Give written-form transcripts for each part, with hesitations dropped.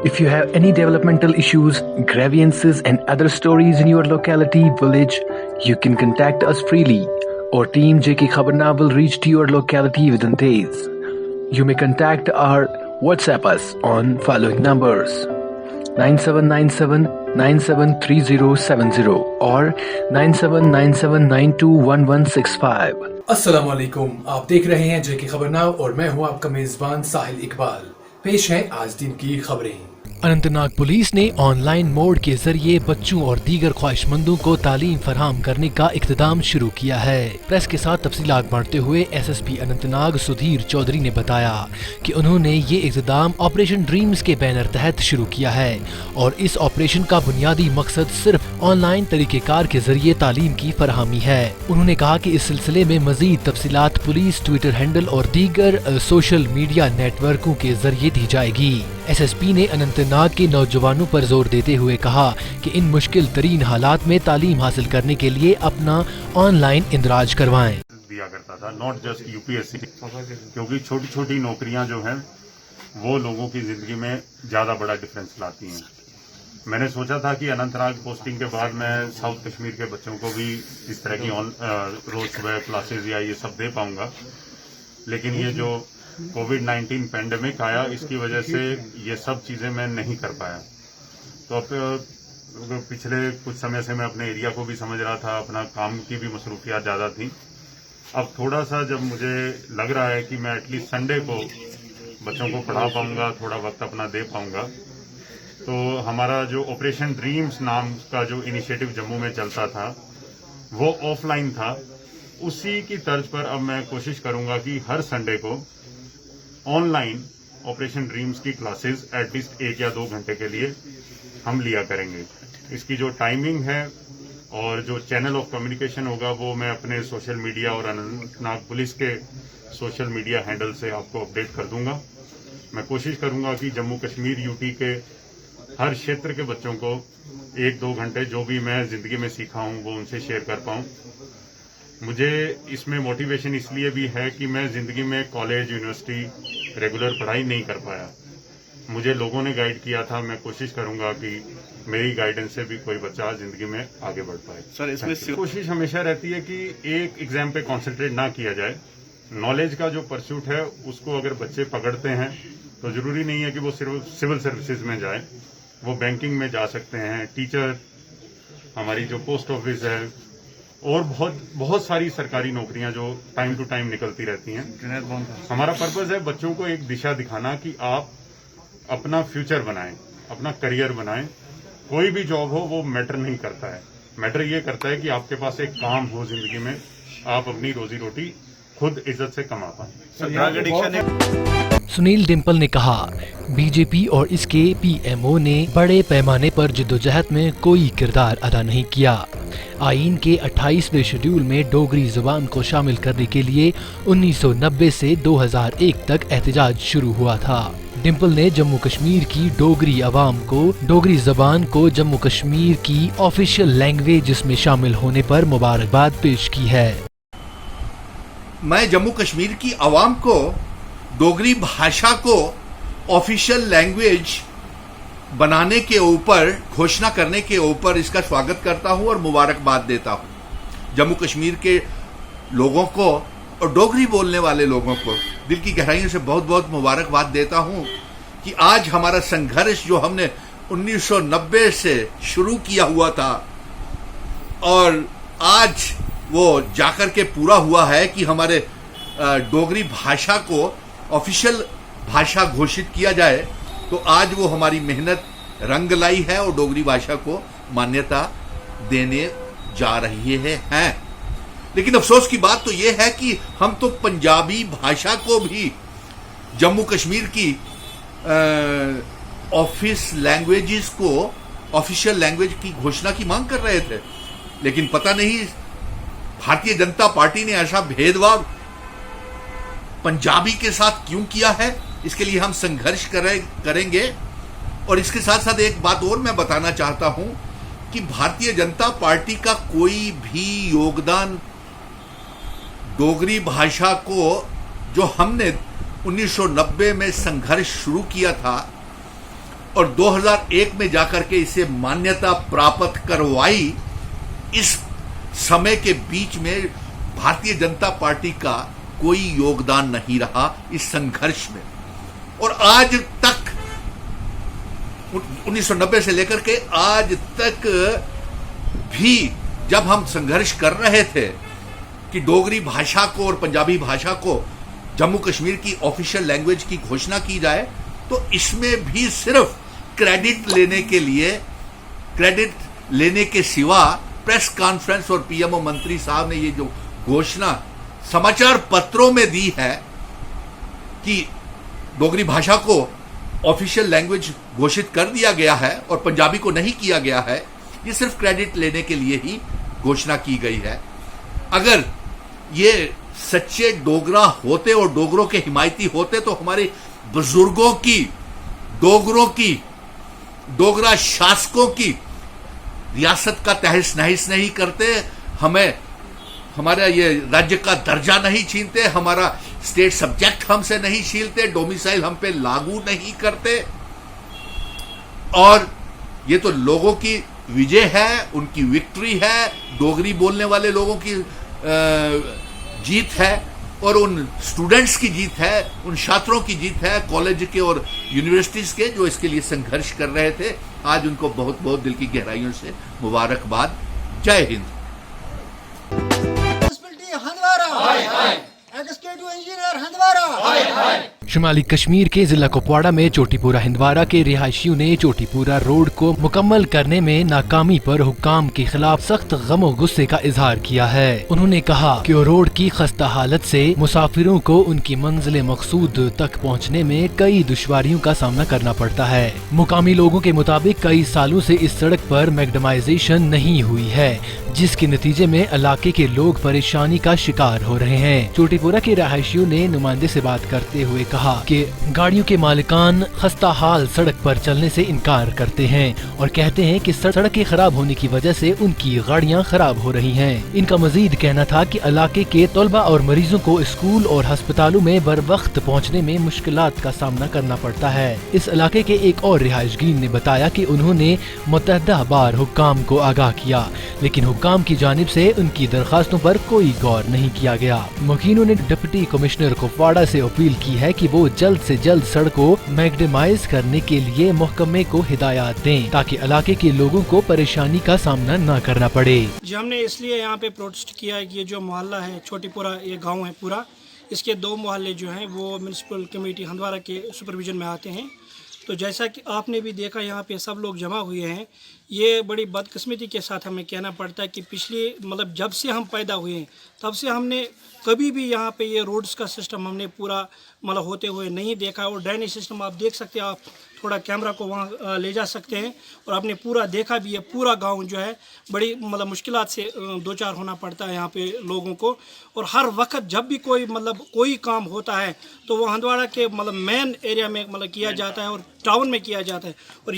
If you have any developmental issues, grievances and other stories in your locality, village, you can contact us freely. Our team JK Khabarna will reach to your locality within days. You may contact or WhatsApp us on following numbers: 9797973070 or 9797921165. अस्सलाम वालेकुम, आप देख रहे हैं जेके खबरनामा और मैं हूं आपका मेजबान साहिल इकबाल। पेश है आज दिन की खबरें। अनंतनाग पुलिस ने ऑनलाइन मोड के जरिए बच्चों और दीगर ख्वाहिशमंदों को तालीम फराहम करने का इक़्तिदाम शुरू किया है। प्रेस के साथ तफसीलात बांटते हुए SSP अनंतनाग सुधीर चौधरी ने बताया कि उन्होंने ये इक़्तिदाम ऑपरेशन ड्रीम्स के बैनर तहत शुरू किया है और इस ऑपरेशन का बुनियादी मकसद सिर्फ ऑनलाइन तरीक़ेकार के जरिए तालीम की फराहमी है। उन्होंने कहा कि इस सिलसिले में मजीद तफसीलात पुलिस ट्विटर हैंडल और दीगर सोशल मीडिया नेटवर्कों के जरिए दी जाएगी। SSP ने अनंतनाग के नौजवानों पर जोर देते हुए कहा कि इन मुश्किल तरीन हालात में तालीम हासिल करने के लिए अपना ऑनलाइन इंदराज करवाएं। दिया करता था, नॉट जस्ट UPSC, क्योंकि छोटी छोटी नौकरियां जो हैं वो लोगों की जिंदगी में ज्यादा बड़ा डिफरेंस लाती हैं। मैंने सोचा था कि अनंतनाग पोस्टिंग के बाद मैं साउथ कश्मीर के बच्चों को भी इस तरह की रोज सुबह क्लासेज या ये सब दे पाऊंगा, लेकिन ये जो कोविड-19 पैंडेमिक आया, इसकी वजह से ये सब चीजें मैं नहीं कर पाया। तो अब पिछले कुछ समय से मैं अपने एरिया को भी समझ रहा था, अपना काम की भी मसरूफियात ज्यादा थी। अब थोड़ा सा जब मुझे लग रहा है कि मैं एटलीस्ट संडे को बच्चों को पढ़ा पाऊंगा, थोड़ा वक्त अपना दे पाऊंगा, तो हमारा जो ऑपरेशन ड्रीम्स नाम का जो इनिशिएटिव जम्मू में चलता था वो ऑफलाइन था। उसी की तर्ज पर अब मैं कोशिश करूंगा कि हर संडे को ऑनलाइन ऑपरेशन ड्रीम्स की क्लासेस एटलीस्ट 1 या 2 घंटे के लिए हम लिया करेंगे। इसकी जो टाइमिंग है और जो चैनल ऑफ कम्युनिकेशन होगा वो मैं अपने सोशल मीडिया और अनंतनाग पुलिस के सोशल मीडिया हैंडल से आपको अपडेट कर दूंगा। मैं कोशिश करूंगा कि जम्मू कश्मीर यूटी के हर क्षेत्र के बच्चों को 1-2 घंटे जो भी मैं जिंदगी में सीखा हूं वो उनसे शेयर कर पाऊं। मुझे इसमें मोटिवेशन इसलिए भी है कि मैं जिंदगी में कॉलेज यूनिवर्सिटी रेगुलर पढ़ाई नहीं कर पाया, मुझे लोगों ने गाइड किया था। मैं कोशिश करूंगा कि मेरी गाइडेंस से भी कोई बच्चा जिंदगी में आगे बढ़ पाए। सर, इसमें कोशिश हमेशा रहती है कि एक एग्जाम पे कॉन्सेंट्रेट ना किया जाए। नॉलेज का जो परस्यूट है उसको अगर बच्चे पकड़ते हैं तो जरूरी नहीं है कि वो सिर्फ सिविल सर्विसेज में जाए, वो बैंकिंग में जा सकते हैं, टीचर, हमारी जो पोस्ट ऑफिस है और बहुत सारी सरकारी नौकरियां जो टाइम टू टाइम निकलती रहती हैं। हमारा पर्पज है बच्चों को एक दिशा दिखाना कि आप अपना फ्यूचर बनाएं, अपना करियर बनाएं। कोई भी जॉब हो वो मैटर नहीं करता है, मैटर ये करता है कि आपके पास एक काम हो जिंदगी में, आप अपनी रोजी रोटी खुद इज्जत से कमा पाएं। सुनील डिम्पल ने कहा, बीजेपी और इसके PMO ने बड़े पैमाने पर जिद्दोजहद में कोई किरदार अदा नहीं किया। आईन के 28वें शेड्यूल में डोगरी जुबान को शामिल करने के लिए 1990 से 2001 तक एहतजाज शुरू हुआ था। डिम्पल ने जम्मू कश्मीर की डोगरी अवाम को डोगरी जबान को जम्मू कश्मीर की ऑफिशियल लैंग्वेज में शामिल होने पर मुबारकबाद पेश की है। मैं जम्मू कश्मीर की अवाम को डोगरी भाषा को ऑफिशियल लैंग्वेज बनाने के ऊपर, घोषणा करने के ऊपर इसका स्वागत करता हूं और मुबारकबाद देता हूं। जम्मू कश्मीर के लोगों को और डोगरी बोलने वाले लोगों को दिल की गहराइयों से बहुत बहुत मुबारकबाद देता हूं कि आज हमारा संघर्ष जो हमने 1990 से शुरू किया हुआ था और आज वो जाकर के पूरा हुआ है कि हमारे डोगरी भाषा को ऑफिशियल भाषा घोषित किया जाए, तो आज वो हमारी मेहनत रंग लाई है और डोगरी भाषा को मान्यता देने जा रही हैं। लेकिन अफसोस की बात तो ये है कि हम तो पंजाबी भाषा को भी जम्मू कश्मीर की ऑफिस लैंग्वेजेस को ऑफिशियल लैंग्वेज की घोषणा की मांग कर रहे थे, लेकिन पता नहीं भारतीय जनता पार्टी ने ऐसा भेदभाव पंजाबी के साथ क्यों किया है। इसके लिए हम संघर्ष करेंगे। और इसके साथ साथ एक बात और मैं बताना चाहता हूं कि भारतीय जनता पार्टी का कोई भी योगदान डोगरी भाषा को, जो हमने 1990 में संघर्ष शुरू किया था, और 2001 में जाकर के इसे मान्यता प्राप्त करवाई, इस समय के बीच में भारतीय जनता पार्टी का कोई योगदान नहीं रहा इस संघर्ष में। और आज तक 1990 से लेकर के आज तक भी जब हम संघर्ष कर रहे थे कि डोगरी भाषा को और पंजाबी भाषा को जम्मू कश्मीर की ऑफिशियल लैंग्वेज की घोषणा की जाए, तो इसमें भी सिर्फ क्रेडिट लेने के सिवा प्रेस कॉन्फ्रेंस और पीएमओ मंत्री साहब ने ये जो घोषणा समाचार पत्रों में दी है कि डोगरी भाषा को ऑफिशियल लैंग्वेज घोषित कर दिया गया है और पंजाबी को नहीं किया गया है, ये सिर्फ क्रेडिट लेने के लिए ही घोषणा की गई है। अगर ये सच्चे डोगरा होते और डोगरों के हिमायती होते तो हमारे बुजुर्गों की, डोगरों की, डोगरा शासकों की रियासत का तहस नहस नहीं करते, हमें हमारा ये राज्य का दर्जा नहीं छीनते, हमारा स्टेट सब्जेक्ट हमसे नहीं छीनते, डोमिसाइल हम पे लागू नहीं करते। और ये तो लोगों की विजय है, उनकी विक्ट्री है, डोगरी बोलने वाले लोगों की जीत है और उन स्टूडेंट्स की जीत है, उन छात्रों की जीत है कॉलेज के और यूनिवर्सिटीज के जो इसके लिए संघर्ष कर रहे थे। आज उनको बहुत बहुत दिल की गहराइयों से मुबारकबाद। जय हिंद। शुमाली कश्मीर के जिला कुपवाड़ा में चोटीपुरा हिंदवारा के रिहायशियों ने चोटीपुरा रोड को मुकम्मल करने में नाकामी पर हुक्काम के खिलाफ सख्त गम और गुस्से का इजहार किया है। उन्होंने कहा कि रोड की खस्ता हालत से मुसाफिरों को उनकी मंजिल मकसूद तक पहुंचने में कई दुश्वारियों का सामना करना पड़ता है। मुकामी लोगों के मुताबिक कई सालों से इस सड़क पर मैग्डमाइजेशन नहीं हुई है, जिसके नतीजे में इलाके के लोग परेशानी का शिकार हो रहे हैं। चोटीपुरा के रहायशियों ने नुमाइंदे से बात करते हुए कहा कि गाड़ियों के मालिकान खस्ता हाल सड़क पर चलने से इनकार करते हैं और कहते हैं कि सड़कें खराब होने की वजह से उनकी गाड़ियां खराब हो रही हैं। इनका मजीद कहना था कि इलाके के तलबा और मरीजों को स्कूल और अस्पतालों में बर वक्त पहुँचने में मुश्किलात का सामना करना पड़ता है। इस इलाके के एक और रिहायशगीन ने बताया कि उन्होंने मुतअद्दिद बार हुक्काम को आगाह किया, लेकिन हुक्काम की जानिब से उनकी दरखास्तों पर कोई गौर नहीं किया गया। मुखीनों ने डिप्टी कमिश्नर कुपवाड़ा से अपील की है कि वो जल्द से जल्द सड़क को मैग्डमाइज करने के लिए महकमे को हिदायत दें ताकि इलाके के लोगों को परेशानी का सामना न करना पड़े। जी, हमने इसलिए यहाँ पे प्रोटेस्ट किया है कि ये जो मोहल्ला है छोटीपुरा, ये गांव है पूरा, इसके 2 मोहल्ले जो हैं वो म्यूनसिपल कमेटी हंदवारा के सुपरविजन में आते हैं। तो जैसा कि आपने भी देखा यहाँ पे सब लोग जमा हुए हैं। ये बड़ी बदकिस्मती के साथ हमें कहना पड़ता है कि पिछले जब से हम पैदा हुए हैं तब से हमने कभी भी यहाँ पे ये रोड्स का सिस्टम हमने पूरा होते हुए नहीं देखा। और ड्रेनेज सिस्टम आप देख सकते हैं, आप थोड़ा कैमरा को वहाँ ले जा सकते हैं और आपने पूरा देखा भी है। पूरा गांव जो है बड़ी मुश्किलात से 2-4 होना पड़ता है यहाँ पे लोगों को। और हर वक्त जब भी कोई काम होता है तो वो हंदवाड़ा के मेन एरिया में किया जाता है और टाउन में किया जाता है। और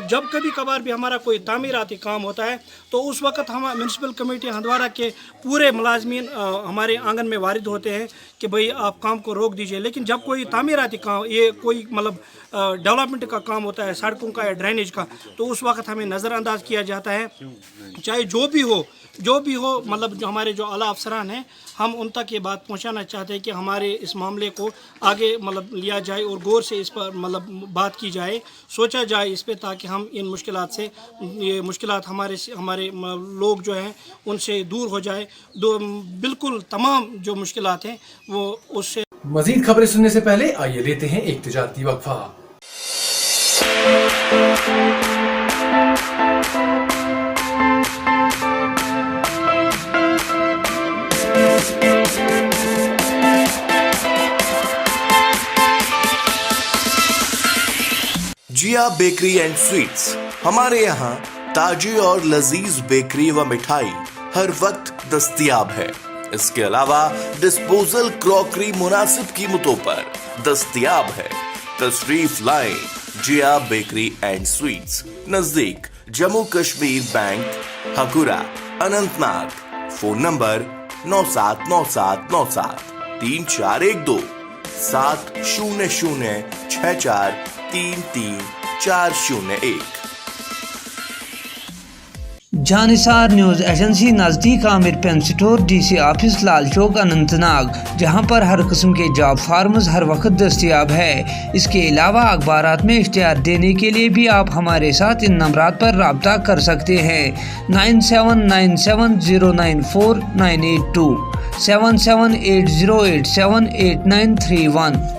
जब कभी कभार भी हमारा कोई तामीराती काम होता है तो उस वक्त हम म्यूनसिपल कमेटी हंदवाड़ा के पूरे मुलाजमीन हमारे आंगन में वारिद होते हैं कि भाई आप काम को रोक दीजिए। लेकिन जब कोई तामीराती काम, ये कोई डेवलपमेंट का काम होता है, सड़कों का या ड्रेनेज का, तो उस वक्त हमें नज़रअंदाज किया जाता है। चाहे जो भी हो जो हमारे जो आला अफसरान हैं, हम उन तक ये बात पहुंचाना चाहते हैं कि हमारे इस मामले को आगे लिया जाए और गौर से इस पर बात की जाए, सोचा जाए इस पे, ताकि हम इन मुश्किलात से, ये मुश्किलात हमारे लोग जो हैं उनसे दूर हो जाए। बिल्कुल तमाम जो मुश्किलात हैं वो उससे। मजीद खबरें सुनने से पहले आइए लेते हैं एक तिजारती वक्फा। जिया बेकरी एंड स्वीट्स। हमारे यहाँ ताजी और लजीज बेकरी व मिठाई हर वक्त दस्तयाब है। इसके अलावा डिस्पोजल क्रॉकरी मुनासिब कीमतों पर दस्तयाब है। तशरीफ लाएं जिया बेकरी एंड स्वीट्स, नजदीक Jammu Kashmir bank, Hakura, Anantnag. Phone number 979797 3412 700 6433 401। Janisar news agency नज़दीक Aamir pen store DC office Lal Chowk Anantnag, जहां पर हर किस्म के जॉब फार्म्स हर वक्त दस्तयाब है। इसके अलावा अखबारात में इश्तिहार देने के लिए भी आप हमारे साथ इन नंबरात पर रब्ता कर सकते हैं। 9797094982, 7780878931।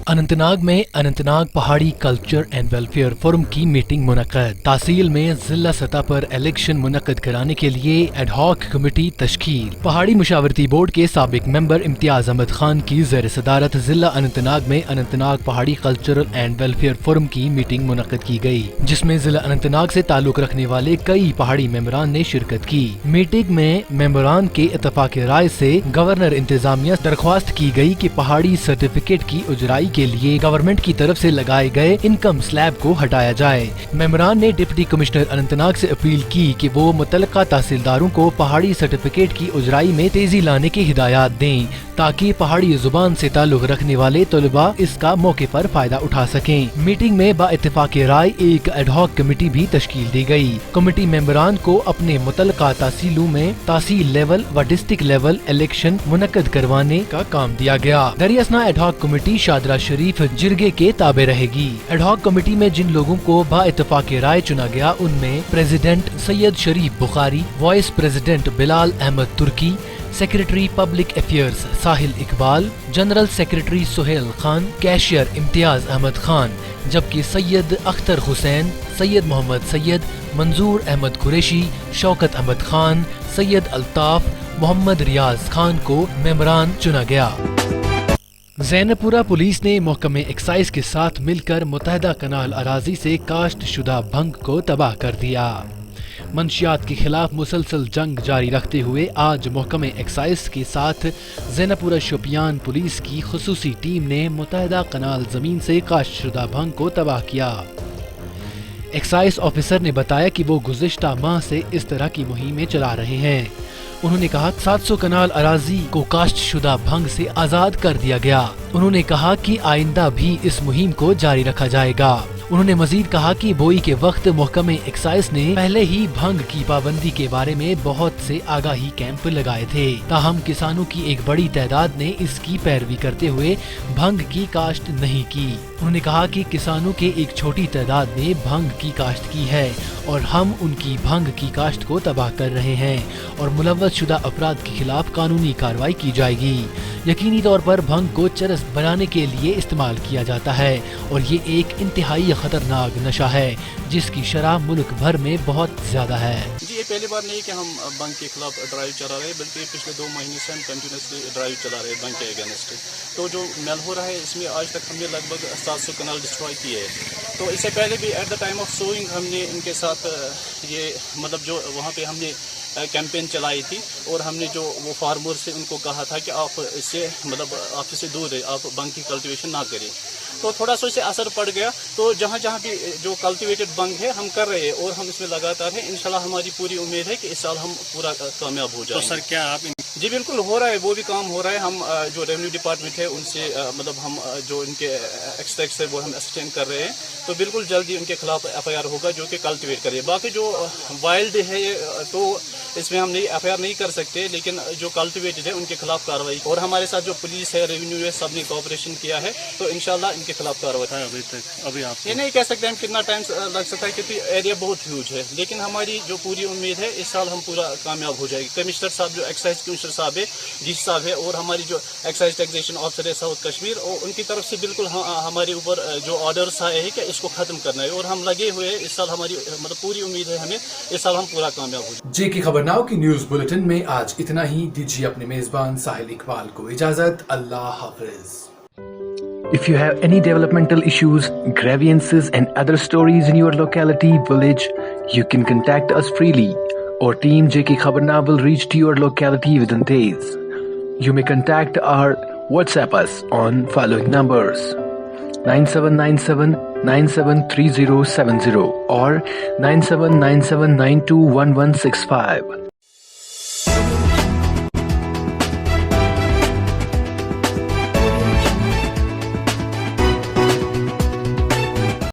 अनंतनाग में अनंतनाग पहाड़ी कल्चर एंड वेलफेयर फोरम की मीटिंग मुनक्कद। तहसील में जिला सतह पर इलेक्शन मुनक्कद कराने के लिए एडहॉक कमेटी तश्कील। पहाड़ी मुशावरती बोर्ड के साबिक मेंबर इम्तियाज अहमद खान की ज़ेर सदारत जिला अनंतनाग में अनंतनाग पहाड़ी कल्चरल एंड वेलफेयर फोरम की मीटिंग मुनक्कद की गई, जिसमें जिला अनंतनाग से ताल्लुक रखने वाले कई पहाड़ी मेंबरान ने शिरकत की। मीटिंग में मेंबरान के इत्तफाक राय से गवर्नर इंतजामिया दरख्वास्त की गई कि पहाड़ी सर्टिफिकेट की उजराई के लिए गवर्नमेंट की तरफ से लगाए गए इनकम स्लैब को हटाया जाए। मेंबरान ने डिप्टी कमिश्नर अनंतनाग से अपील की कि वो मुतल्लिका तहसीलदारों को पहाड़ी सर्टिफिकेट की उजराई में तेजी लाने की हिदायत दें, ताकि पहाड़ी जुबान से ताल्लुक रखने वाले तलबा इसका मौके पर फायदा उठा सकें। मीटिंग में बाइत्तेफाक राय एक एडहॉक कमेटी भी तश्कील दी गई। कमेटी मेंबरान को अपने मुतल्लिका तहसीलों में तहसील लेवल व डिस्ट्रिक्ट लेवल इलेक्शन मुनक्कद करवाने का काम दिया गया। दरियासना एडहॉक कमेटी शादरा शरीफ जिरगे के ताबे रहेगी। एडहॉक कमेटी में जिन लोगों को बाइत्तेफाक राय चुना गया उनमें president Syed Sharif Bukhari, vice president Bilal Ahmad Turki, secretary public affairs Sahil Iqbal, general secretary Suhail Khan, cashier Imtiaz Ahmad Khan, जबकि सैयद अख्तर हुसैन, सैयद मोहम्मद सैयद, मंजूर अहमद कुरैशी, शौकत अहमद खान, सैयद अल्ताफ, मोहम्मद रियाज खान को मेंबरान चुना गया। ज़ैनपुरा पुलिस ने महकमे एक्साइज के साथ मिलकर मुत्तहदा कनाल अराजी से काश्त शुदा भंग को तबाह कर दिया। मंशियात के खिलाफ मुसलसल जंग जारी रखते हुए आज महकमे एक्साइज के साथ ज़ैनपुरा शोपियान पुलिस की खुसूसी टीम ने मुत्तहदा कनाल जमीन से काश्त शुदा भंग को तबाह किया। एक्साइज ऑफिसर ने बताया कि वो गुज़िश्ता माह से इस तरह की मुहिमें चला रहे हैं। उन्होंने कहा 700 कनाल अराजी को काश्त शुदा भंग से आज़ाद कर दिया गया। उन्होंने कहा कि आइंदा भी इस मुहिम को जारी रखा जाएगा। उन्होंने मजीद कहा कि बोई के वक्त महकमे एक्साइज ने पहले ही भंग की पाबंदी के बारे में बहुत से आगाही कैंप लगाए थे, ताहम किसानों की एक बड़ी तादाद ने इसकी पैरवी करते हुए भंग की काश्त नहीं की। उन्होंने कहा कि किसानों के एक छोटी तादाद ने भंग की काश्त की है और हम उनकी भंग की काश्त को तबाह कर रहे हैं और मुलव्वस शुदा अफराद के खिलाफ कानूनी कार्रवाई की जाएगी। यकीनी तौर पर भंग को चरस बनाने के लिए इस्तेमाल किया जाता है और ये एक इंतहाई खतरनाक नशा है जिसकी शरह मुल्क भर में बहुत ज्यादा है। जी, ये पहली बार नहीं कि हम भंग के खिलाफ ड्राइव चला रहे हैं, बल्कि पिछले 2 महीने से हम कंटिन्यूसली ड्राइव चला रहे हैं भंग के अगेंस्ट। तो जो मेल हो रहा है इसमें आज तक हमने लगभग 700 कनाल डिस्ट्रॉय किए हैं। तो इससे पहले भी at the time of sowing हमने इनके साथ ये मतलब जो वहाँ पे हमने कैंपेन चलाई थी और हमने जो वो फार्मर से उनको कहा था कि आप इससे मतलब आप इससे दूर रहे, आप भंग की कल्टीवेशन ना करें। तो थोड़ा सा इससे असर पड़ गया। तो जहाँ जहाँ भी जो कल्टीवेटेड भंग है हम कर रहे हैं और हम इसमें लगातार हैं। इंशाल्लाह हमारी पूरी उम्मीद है कि इस साल हम पूरा कामयाब हो जाएंगे। तो सर क्या आप जी बिल्कुल हो रहा है, वो भी काम हो रहा है। हम जो रेवेन्यू डिपार्टमेंट है उनसे मतलब हम जो इनके एक्सट्रैक्ट है वो हम असिस्टेंट कर रहे हैं। तो बिल्कुल जल्दी उनके खिलाफ FIR होगा जो कि कल्टीवेट करे। बाकी जो वाइल्ड है तो इसमें हम FIR नहीं कर सकते, लेकिन जो कल्टीवेटेड है उनके खिलाफ कार्रवाई। और हमारे साथ जो पुलिस है, रेवेन्यू है, सबने कोऑपरेशन किया है, तो इंशाल्लाह इनके खिलाफ कार्रवाई। अभी आप ये नहीं कह सकते हम कितना टाइम लग सकता है क्योंकि एरिया बहुत ह्यूज है, लेकिन हमारी जो पूरी उम्मीद है इस साल हम पूरा कामयाब हो जाएगी। कमिश्नर साहब जो एक्साइज कमिश्नर साहब है, DC साहब है, और हमारी जो एक्साइज टैक्सेशन ऑफिसर है साउथ कश्मीर, और उनकी तरफ से बिल्कुल हमारे ऊपर जो ऑर्डर्स आए हैं कि इसको खत्म करना है और हम लगे हुए हैं। इस साल हमारी मतलब पूरी उम्मीद है हमें इस साल हम पूरा कामयाब हो जाए। JK खबरनाउ की न्यूज बुलेटिन में आज इतना ही। दीजिए अपने मेजबान साहिल इकबाल को इजाजत। अल्लाह हाफिज। If you have any developmental issues, grievances and other stories in your locality, village, you can contact us freely. Our team JK Khabarnaw will reach to your locality within days. You may contact or WhatsApp us on following numbers: 9797 973070 or 9797921165.